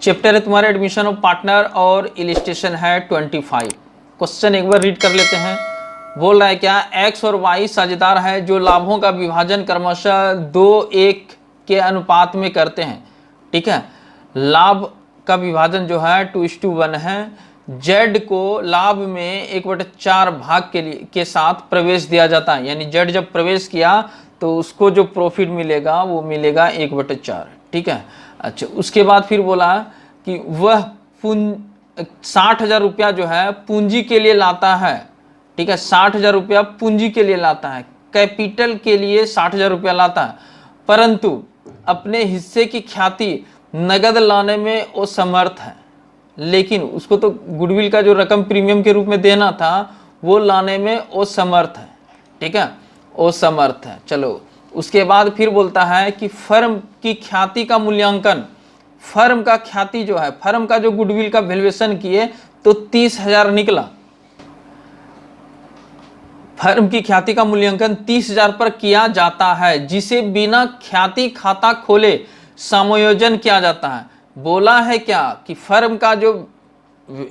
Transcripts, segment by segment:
Chapter है तुम्हारे admission of partner और इलिस्ट्रेशन है 25। क्वेश्चन एक बार रीड कर लेते हैं। बोल रहा है क्या, एक्स और वाई साझेदार है जो लाभों का विभाजन क्रमशः 2:1 के अनुपात में करते हैं। ठीक है, लाभ का विभाजन जो है 2:1 है। जेड को लाभ में 1/4 भाग के साथ प्रवेश दिया जाता है, यानी जेड जब प्रवेश किया तो उसको जो प्रॉफिट मिलेगा वो मिलेगा 1/4। ठीक है, अच्छा उसके बाद फिर बोला कि वह 60,000 रुपया जो है पूंजी के लिए लाता है। ठीक है, 60,000 रुपया पूंजी के लिए लाता है, कैपिटल के लिए 60,000 रुपया लाता है, परंतु अपने हिस्से की ख्याति नगद लाने में वो समर्थ है। लेकिन उसको तो गुडविल का जो रकम प्रीमियम के रूप में देना था वो लाने में वो समर्थ है। ठीक है, वो समर्थ है। चलो उसके बाद फिर बोलता है कि फर्म की ख्याति का मूल्यांकन, फर्म का ख्याति जो है, फर्म का जो गुडविल का वैल्यूएशन किए तो 30,000 निकला। फर्म की ख्याति का मूल्यांकन 30,000 पर किया जाता है, जिसे बिना ख्याति खाता खोले समायोजन किया जाता है। बोला है क्या कि फर्म का जो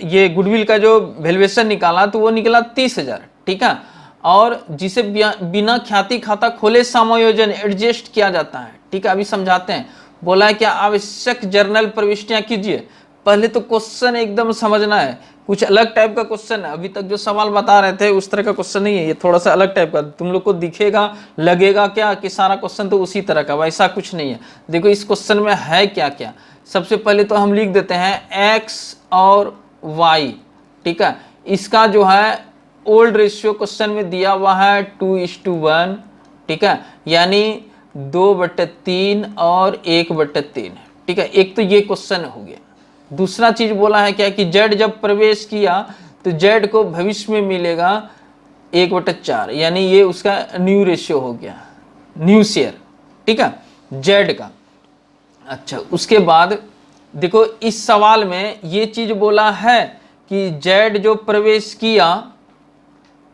ये गुडविल का जो वैल्यूएशन निकाला तो वो निकला 30,000। ठीक है, और जिसे बिना ख्याति खाता खोले समायोजन एडजस्ट किया जाता है। ठीक है, अभी समझाते हैं। बोला है क्या, आवश्यक जर्नल प्रविष्टियां कीजिए। पहले तो क्वेश्चन एकदम समझना है, कुछ अलग टाइप का क्वेश्चन है। अभी तक जो सवाल बता रहे थे उस तरह का क्वेश्चन नहीं है, ये थोड़ा सा अलग टाइप का। तुम लोग को दिखेगा, लगेगा क्या कि सारा क्वेश्चन तो उसी तरह का, वैसा कुछ नहीं है। देखो इस क्वेश्चन में है क्या क्या। सबसे पहले तो हम लिख देते हैं एक्स और वाई। ठीक है, इसका जो है ओल्ड रेशियो क्वेश्चन में दिया हुआ है 2:1। ठीक है, यानी 2/3 और 1/3। ठीक है, एक तो ये क्वेश्चन हो गया। दूसरा चीज बोला है क्या कि जेड जब प्रवेश किया तो जेड को भविष्य में मिलेगा 1/4, यानी ये उसका न्यू रेशियो हो गया, न्यू शेयर। ठीक है, जेड का। अच्छा उसके बाद देखो इस सवाल में ये चीज बोला है कि जेड जो प्रवेश किया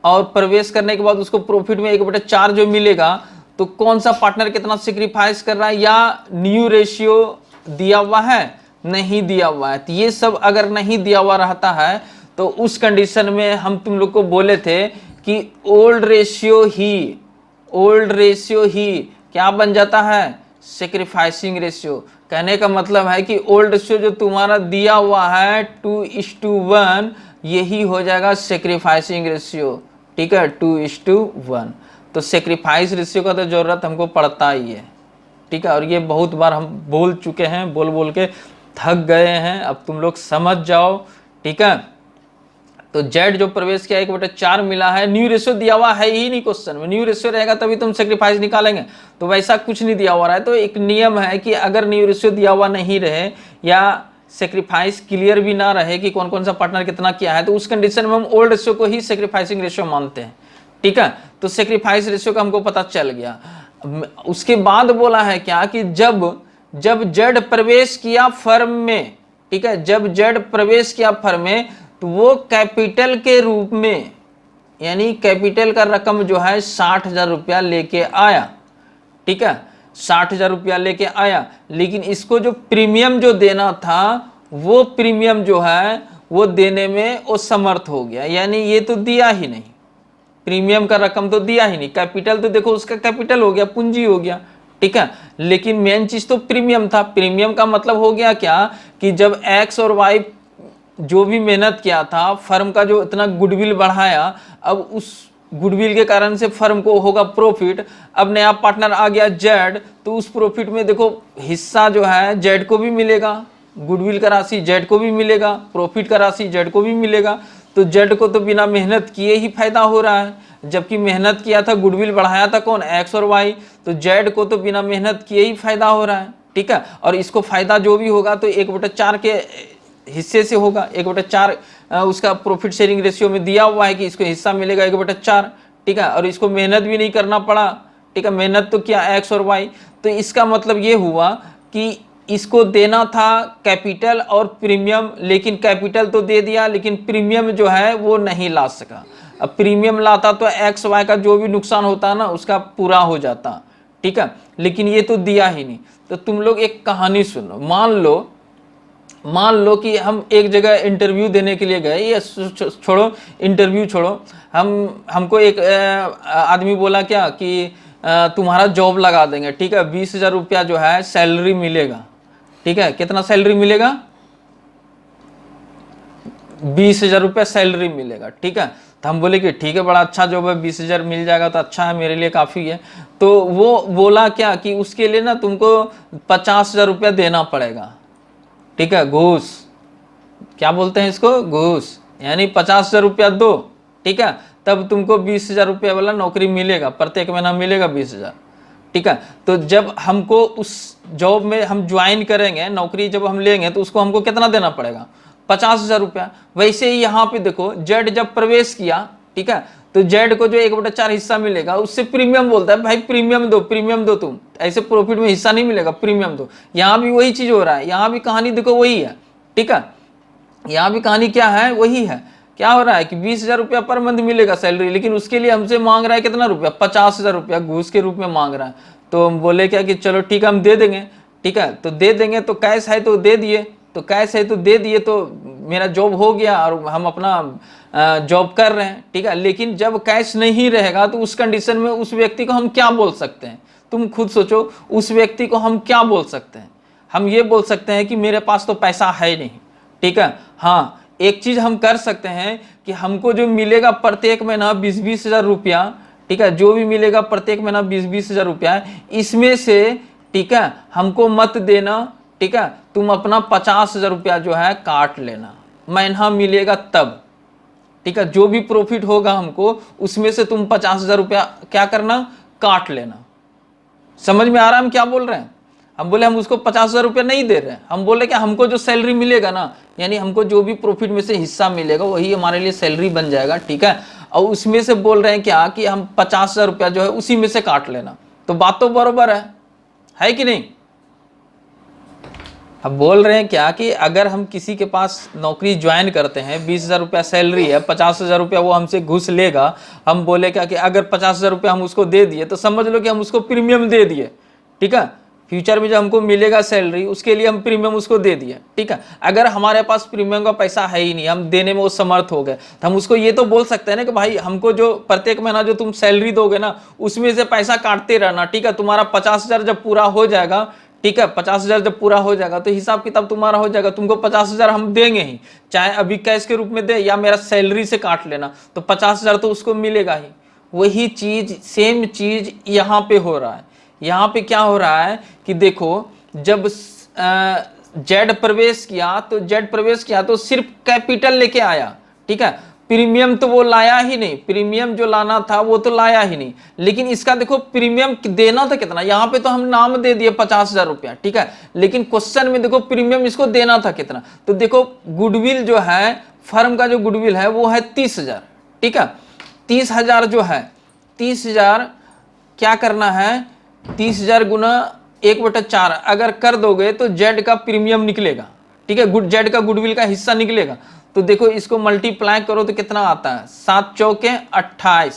और प्रवेश करने के बाद उसको प्रॉफिट में 1/4 जो मिलेगा, तो कौन सा पार्टनर कितना सेक्रीफाइस कर रहा है, या न्यू रेशियो दिया हुआ है, नहीं दिया हुआ है। तो ये सब अगर नहीं दिया हुआ रहता है तो उस कंडीशन में हम तुम लोग को बोले थे कि ओल्ड रेशियो ही क्या बन जाता है, सेक्रीफाइसिंग रेशियो। कहने का मतलब है कि ओल्ड रेशियो जो तुम्हारा दिया हुआ है 2:1, यही हो जाएगा सेक्रीफाइसिंग रेशियो। ठीक है, 2:1। तो सेक्रीफाइस रेशियो का तो जरूरत हमको पड़ता ही है। ठीक है, और ये बहुत बार हम बोल चुके हैं, बोल बोल के थक गए हैं, अब तुम लोग समझ जाओ। ठीक है, तो जेड जो प्रवेश किया 1/4 मिला है, न्यू रेशियो दिया हुआ है ही नहीं क्वेश्चन में। न्यू रेशियो रहेगा तभी तुम सेक्रीफाइस निकालेंगे, तो वैसा कुछ नहीं दिया हुआ है। तो एक नियम है कि अगर न्यू रेशियो दिया हुआ नहीं रहे या सेक्रीफाइस क्लियर भी ना रहे कि कौन कौन सा पार्टनर कितना किया है, तो उस कंडीशन में हम ओल्ड रेशियो को ही सेक्रीफाइसिंग रेशियो मानते हैं। ठीक है, तो सेक्रीफाइस रेशियो का हमको पता चल गया। उसके बाद बोला है क्या कि जब जेड प्रवेश किया फर्म में, ठीक है, जब जेड प्रवेश किया फर्म में तो वो कैपिटल के रूप में, यानी कैपिटल का रकम जो है 60,000 रुपया लेके आया। ठीक है, 60,000 रुपया लेके आया, लेकिन इसको जो प्रीमियम जो देना था वो प्रीमियम जो है वो देने में वो समर्थ हो गया, यानी ये तो दिया ही नहीं, प्रीमियम का रकम तो दिया ही नहीं। कैपिटल तो देखो उसका कैपिटल हो गया, पूंजी हो गया। ठीक है, लेकिन मेन चीज तो प्रीमियम था। प्रीमियम का मतलब हो गया क्या कि जब एक्स और वाई जो भी मेहनत किया था, फर्म का जो इतना गुडविल बढ़ाया, अब उस गुडविल के कारण से फर्म को होगा प्रॉफिट। अब नया पार्टनर आ गया जेड, तो उस प्रॉफिट में देखो हिस्सा जो है जेड को भी मिलेगा, गुडविल का राशि जेड को भी मिलेगा, प्रॉफिट का राशि जेड को भी मिलेगा। तो जेड को तो बिना मेहनत किए ही फायदा हो रहा है, जबकि मेहनत किया था, गुडविल बढ़ाया था कौन, एक्स और वाई। तो जेड को तो बिना मेहनत किए ही फायदा हो रहा है। ठीक है, और इसको फायदा जो भी होगा तो 1/4 के हिस्से से होगा। 1/4 उसका प्रॉफिट शेयरिंग रेशियो में दिया हुआ है कि इसको हिस्सा मिलेगा 1/4। ठीक है, और इसको मेहनत भी नहीं करना पड़ा। ठीक है, मेहनत तो किया एक्स और वाई। तो इसका मतलब ये हुआ कि इसको देना था कैपिटल और प्रीमियम, लेकिन कैपिटल तो दे दिया, लेकिन प्रीमियम जो है वो नहीं ला सका। अब प्रीमियम लाता तो एक्स वाई का जो भी नुकसान होता ना उसका पूरा हो जाता। ठीक है, लेकिन ये तो दिया ही नहीं। तो तुम लोग एक कहानी सुनो। मान लो मान लो कि हम एक जगह इंटरव्यू देने के लिए गए, ये छोड़ो इंटरव्यू छोड़ो, हमको एक आदमी बोला क्या कि तुम्हारा जॉब लगा देंगे, ठीक है, 20,000 रुपया जो है सैलरी मिलेगा, ठीक है, कितना सैलरी मिलेगा, 20,000 रुपया सैलरी मिलेगा, ठीक है। तो हम बोले कि ठीक है, बड़ा अच्छा जॉब है, 20,000 मिल जाएगा तो अच्छा है, मेरे लिए काफ़ी है। तो वो बोला क्या कि उसके लिए ना तुमको 50,000 रुपया देना पड़ेगा, ठीक है, घूस, क्या बोलते हैं इसको, घूस, यानी 50,000 रुपया दो, ठीक है, तब तुमको 20,000 रुपया वाला नौकरी मिलेगा, प्रत्येक महीना मिलेगा 20,000, ठीक है। तो जब हमको उस जॉब में हम ज्वाइन करेंगे, नौकरी जब हम लेंगे तो उसको हमको कितना देना पड़ेगा, 50,000 रुपया। वैसे ही यहाँ पे देखो, जेड जब प्रवेश किया, ठीक है, तो जेड को जो 1/4 हिस्सा मिलेगा उससे प्रीमियम बोलता है, भाई प्रीमियम दो, प्रीमियम दो, तुम ऐसे प्रॉफिट में हिस्सा नहीं मिलेगा, प्रीमियम दो। यहाँ भी वही चीज हो रहा है, यहाँ भी कहानी देखो वही है, ठीक है, यहाँ भी कहानी क्या है, वही है। क्या हो रहा है कि 20,000 रुपया पर मंथ मिलेगा सैलरी, लेकिन उसके लिए हमसे मांग रहा है कितना रुपया, 50,000 रुपया घूस के रूप में मांग रहा है। तो हम बोले क्या कि चलो ठीक है, हम दे देंगे, ठीक है, तो दे देंगे, तो कैश है तो दे दिए, तो कैश है तो दे दिए, तो मेरा जॉब हो गया और हम अपना जॉब कर रहे हैं, ठीक है। लेकिन जब कैश नहीं रहेगा तो उस कंडीशन में उस व्यक्ति को हम क्या बोल सकते हैं, तुम खुद सोचो, उस व्यक्ति को हम क्या बोल सकते हैं। हम ये बोल सकते हैं कि मेरे पास तो पैसा है नहीं, ठीक है। हाँ, एक चीज हम कर सकते हैं कि हमको जो मिलेगा प्रत्येक महीना 20,000 रुपया, ठीक है, जो भी मिलेगा प्रत्येक महीना 20,000 रुपया, इसमें से, ठीक है, हमको मत देना, ठीक है, तुम अपना 50,000 रुपया जो है काट लेना, महीना मिलेगा तब, ठीक है, जो भी प्रॉफिट होगा हमको उसमें से तुम 50,000 रुपया क्या करना, काट लेना। समझ में आ रहा है हम क्या बोल रहे हैं। हम बोले हम उसको 50,000 रुपया नहीं दे रहे हैं, हम बोले कि हमको जो सैलरी मिलेगा ना, यानी हमको जो भी प्रॉफिट में से हिस्सा मिलेगा वही हमारे लिए सैलरी बन जाएगा, ठीक है। और उसमें से बोल रहे हैं क्या कि हम 50,000 रुपया जो है उसी में से काट लेना। तो बात तो बराबर है कि नहीं। अब बोल रहे हैं क्या कि अगर हम किसी के पास नौकरी ज्वाइन करते हैं, 20,000 रुपया सैलरी है, 50,000 रुपया वो हमसे घूस लेगा, हम बोले क्या कि अगर 50,000 रुपया हम उसको दे दिए तो समझ लो कि हम उसको प्रीमियम दे दिए, ठीक है। फ्यूचर में जो हमको मिलेगा सैलरी उसके लिए हम प्रीमियम उसको दे दिए, ठीक है। अगर हमारे पास प्रीमियम का पैसा है ही नहीं, हम देने में वो समर्थ हो गए, तो हम उसको ये तो बोल सकते हैं ना कि भाई हमको जो प्रत्येक महीना जो तुम सैलरी दोगे ना उसमें से पैसा काटते रहना, ठीक है। तुम्हारा 50,000 जब पूरा हो जाएगा, ठीक है, 50,000 जब पूरा हो जाएगा तो हिसाब किताब तुम्हारा हो जाएगा, तुमको 50,000 हम देंगे ही, चाहे अभी कैश के रूप में दे या मेरा सैलरी से काट लेना, तो 50,000 तो उसको मिलेगा ही। वही चीज, सेम चीज यहाँ पे हो रहा है। यहाँ पे क्या हो रहा है कि देखो, जब जेड प्रवेश किया तो सिर्फ कैपिटल लेके आया, ठीक है, प्रीमियम तो वो लाया ही नहीं, प्रीमियम जो लाना था वो तो लाया ही नहीं। लेकिन इसका देखो प्रीमियम देना था कितना, यहाँ पे तो हम नाम दे दिए 50,000 रुपया, ठीक है, लेकिन क्वेश्चन में देखो प्रीमियम इसको देना था कितना। तो देखो गुडविल जो है, फर्म का जो गुडविल है वो है 30,000, ठीक है। 30,000 जो है, 30,000 क्या करना है, 30,000 गुना 1/4 अगर कर दोगे तो जेड का प्रीमियम निकलेगा, ठीक है, जेड का गुडविल का हिस्सा निकलेगा। तो देखो इसको मल्टीप्लाई करो तो कितना आता है, 7 चौके 28,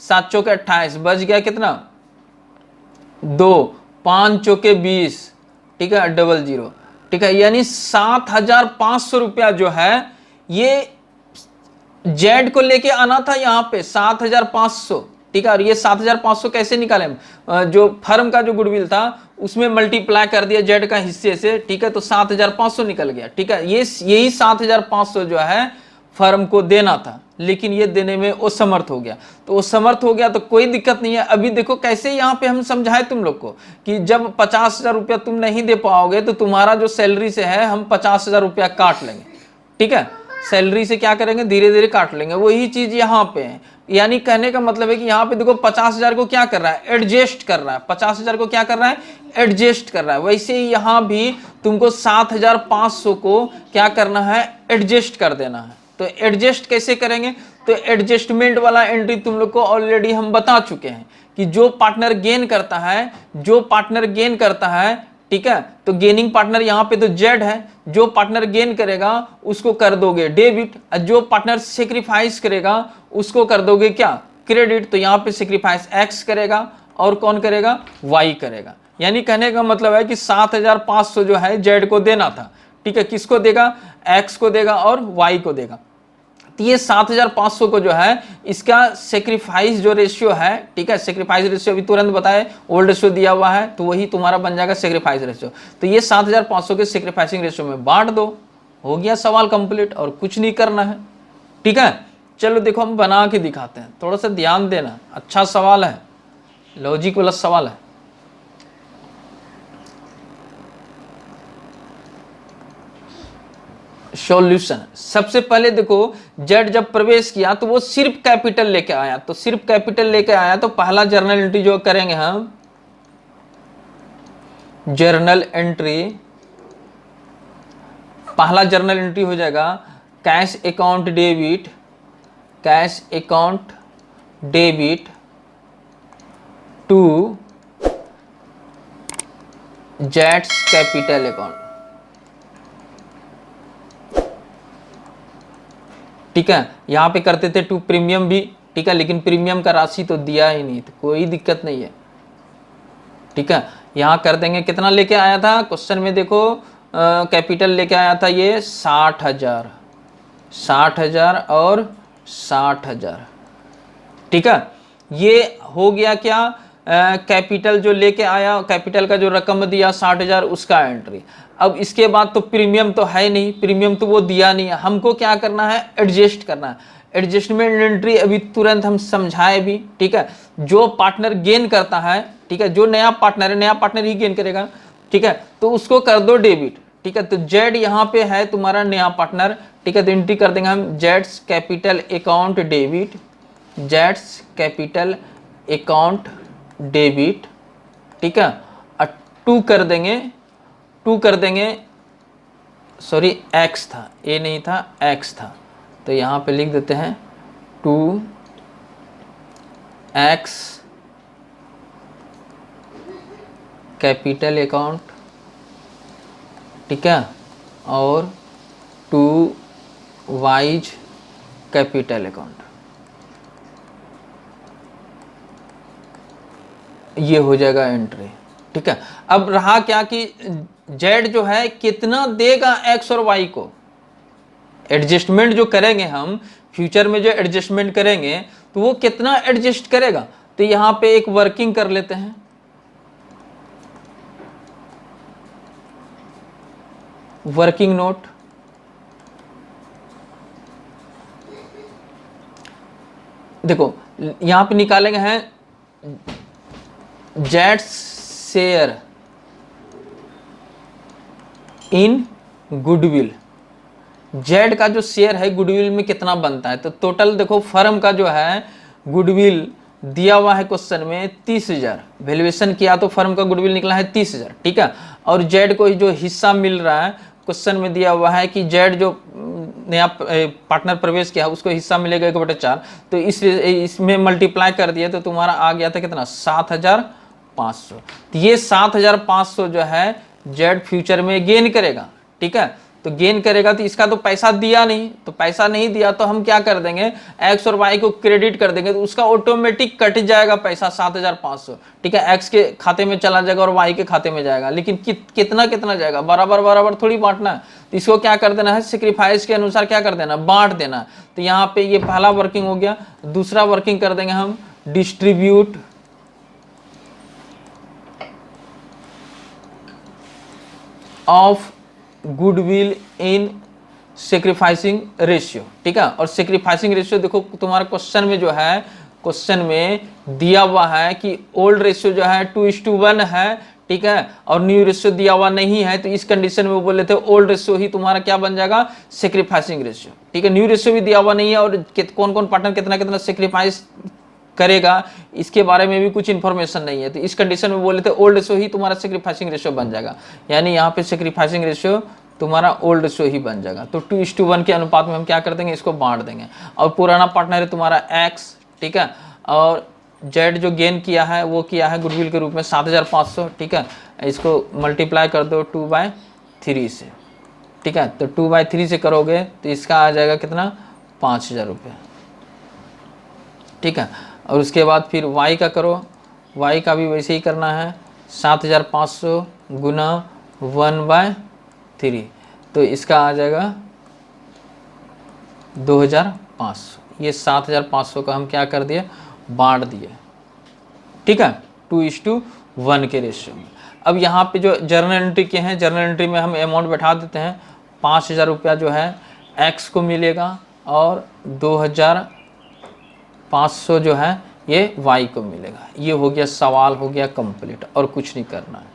7 चौके 28, बच गया कितना 2, 5 चौके 20, ठीक है, 00, ठीक है, यानी 7,500 रुपया जो है ये जेड को लेके आना था यहाँ पे 7,500, ठीक है। और ये 7,500 कैसे निकाले, जो फर्म का जो गुडविल था उसमें मल्टीप्लाई कर दिया जेड का हिस्से से, ठीक है, तो 7,500 निकल गया, ठीक है। यही 7,500 जो है फर्म को देना था, लेकिन ये देने में वो समर्थ हो गया। तो वो समर्थ हो गया तो कोई दिक्कत नहीं है। अभी देखो कैसे यहाँ पे हम समझाए तुम लोग को कि जब 50,000 रुपया तुम नहीं दे पाओगे तो तुम्हारा जो सैलरी से है हम 50,000 रुपया काट लेंगे, ठीक है, सैलरी से क्या करेंगे, धीरे धीरे काट लेंगे। वही चीज यहाँ पे है, यानी कहने का मतलब है कि यहाँ पे देखो 50,000 को क्या कर रहा है, एडजस्ट कर रहा है, 50,000 को क्या कर रहा है, एडजस्ट कर रहा है। वैसे ही यहाँ भी तुमको 7,500 को क्या करना है, एडजस्ट कर देना है। तो एडजस्ट कैसे करेंगे, तो एडजस्टमेंट वाला एंट्री तुम लोग को ऑलरेडी हम बता चुके हैं कि जो पार्टनर गेन करता है, ठीक है, तो गेनिंग पार्टनर यहाँ पे तो जेड है, जो पार्टनर गेन करेगा उसको कर दोगे डेबिट, और जो पार्टनर सेक्रीफाइस करेगा उसको कर दोगे क्या, क्रेडिट। तो यहाँ पे सेक्रीफाइस एक्स करेगा और कौन करेगा, वाई करेगा। यानी कहने का मतलब है कि 7,500 जो है जेड को देना था, ठीक है, किसको देगा, x को देगा और y को देगा। तो ये 7500 को जो है इसका सेक्रीफाइस जो रेशियो है, ठीक है, सेक्रीफाइस रेशियो अभी तुरंत बताए, ओल्ड रेशियो दिया हुआ है तो वही तुम्हारा बन जाएगा सेक्रीफाइस रेशियो। तो ये 7500 के सेक्रीफाइसिंग रेशियो में बांट दो, हो गया सवाल कंप्लीट, और कुछ नहीं करना है। ठीक है, चलो देखो हम बना के दिखाते हैं, थोड़ा सा ध्यान देना, अच्छा सवाल है, लॉजिक वाला सवाल है। सॉल्यूशन, सबसे पहले देखो जेड जब प्रवेश किया तो वो सिर्फ कैपिटल लेके आया, तो सिर्फ कैपिटल लेके आया, तो पहला जर्नल एंट्री जो करेंगे हम, जर्नल एंट्री, पहला जर्नल एंट्री हो जाएगा cash account debit, cash account debit to जेड्स कैपिटल अकाउंट। ठीक है, यहाँ पे करते थे टू प्रीमियम भी, ठीक है, लेकिन प्रीमियम का राशि तो दिया ही नहीं, तो कोई दिक्कत नहीं है। ठीक है, यहाँ कर देंगे, कितना लेके आया था क्वेश्चन में देखो, कैपिटल लेके आया था ये 60,000, 60,000 और 60,000। ठीक है, ये हो गया क्या, कैपिटल जो लेके आया, कैपिटल का जो रकम दिया 60,000 उसका एंट्री। अब इसके बाद तो प्रीमियम तो है नहीं, प्रीमियम तो वो दिया नहीं है, हमको क्या करना है, एडजस्ट करना है। एडजस्टमेंट एंट्री अभी तुरंत हम समझाए भी। ठीक है, जो पार्टनर गेन करता है, ठीक है, जो नया पार्टनर है, नया पार्टनर ही गेन करेगा। ठीक है, तो उसको कर दो डेबिट। ठीक है, तो जेड यहाँ पे है तुम्हारा नया पार्टनर। ठीक है, तो एंट्री कर देंगे हम Jades capital account debit, Jades capital account debit. ठीक है, और टू कर देंगे, सॉरी एक्स था, ए नहीं था, एक्स था, तो यहाँ पे लिख देते हैं 2x कैपिटल अकाउंट। ठीक है, और 2y कैपिटल अकाउंट। ये हो जाएगा एंट्री। ठीक है, अब रहा क्या कि जेड जो है कितना देगा एक्स और वाई को, एडजस्टमेंट जो करेंगे हम फ्यूचर में, जो एडजस्टमेंट करेंगे तो वो कितना एडजस्ट करेगा। तो यहां पे एक वर्किंग कर लेते हैं, वर्किंग नोट, देखो यहां पे निकालेंगे हैं Jades share in goodwill. Z का जो शेयर है गुडविल में कितना बनता है, तो टोटल देखो फर्म का जो है गुडविल दिया हुआ है क्वेश्चन में 30,000, वैल्यूएशन किया तो फर्म का गुडविल निकला है 30,000। ठीक है, और जेड को जो हिस्सा मिल रहा है क्वेश्चन में दिया हुआ है कि जेड जो नया पार्टनर प्रवेश किया उसको हिस्सा मिलेगा 1/4, तो इसमें मल्टीप्लाई कर दिया तो तुम्हारा आ गया था कितना, 7,500। तो ये 7,500 जो है जेड फ्यूचर में गेन करेगा। ठीक है, तो गेन करेगा, तो इसका तो पैसा दिया नहीं, तो पैसा नहीं दिया तो हम क्या कर देंगे, एक्स और वाई को क्रेडिट कर देंगे, तो उसका ऑटोमेटिक कट जाएगा पैसा 7,500। ठीक है, एक्स के खाते में चला जाएगा और वाई के खाते में जाएगा, लेकिन कितना कितना जाएगा, बराबर बराबर थोड़ी बांटना है। तो इसको क्या कर देना है, सेक्रीफाइस के अनुसार क्या कर देना, बांट देना। तो यहाँ पे ये पहला वर्किंग हो गया। दूसरा वर्किंग कर देंगे हम distribute of goodwill in sacrificing ratio. ठीक है, और सेक्रीफाइसिंग रेशियो देखो तुम्हारे क्वेश्चन में जो है, क्वेश्चन में दिया हुआ है कि ओल्ड रेशियो जो है 2:1 है। ठीक है, और न्यू रेशियो दिया हुआ नहीं है, तो इस कंडीशन में वो बोले थे ओल्ड रेशियो ही तुम्हारा क्या बन जाएगा, सेक्रीफाइसिंग रेशियो। ठीक है, न्यू रेशियो भी दिया हुआ नहीं है, और कौन कौन पार्टनर कितना कितना सेक्रीफाइस करेगा इसके बारे में भी कुछ इंफॉर्मेशन नहीं है, तो इस कंडीशन में बोले थे ओल्ड रेशियो ही तुम्हारा सेक्रीफाइसिंग रेशियो बन जाएगा, यानी यहाँ पे सेक्रीफाइसिंग रेशियो तुम्हारा ओल्ड रेशियो ही बन जाएगा। तो 2:1 के अनुपात में हम क्या कर देंगे, इसको बांट देंगे। और पुराना पार्टनर है तुम्हारा एक्स। ठीक है, और जेड जो गेन किया है वो किया है गुडविल के रूप में 7,500। ठीक है, इसको मल्टीप्लाई कर दो 2/3 से। ठीक है, तो 2/3 से करोगे तो इसका आ जाएगा कितना, 5,000 रुपये। ठीक है, और उसके बाद फिर y का करो, y का भी वैसे ही करना है, 7,500 गुना 1/3। तो इसका आ जाएगा 2500। ये 7500 का हम क्या कर दिए, बांट दिए, ठीक है, 2:1 के रेशियो में। अब यहाँ पे जो जर्नल एंट्री के हैं, जर्नल एंट्री में हम अमाउंट बैठा देते हैं। 5000 रुपया जो है एक्स को मिलेगा और 2500 जो है ये वाई को मिलेगा। ये हो गया, सवाल हो गया कंप्लीट, और कुछ नहीं करना है।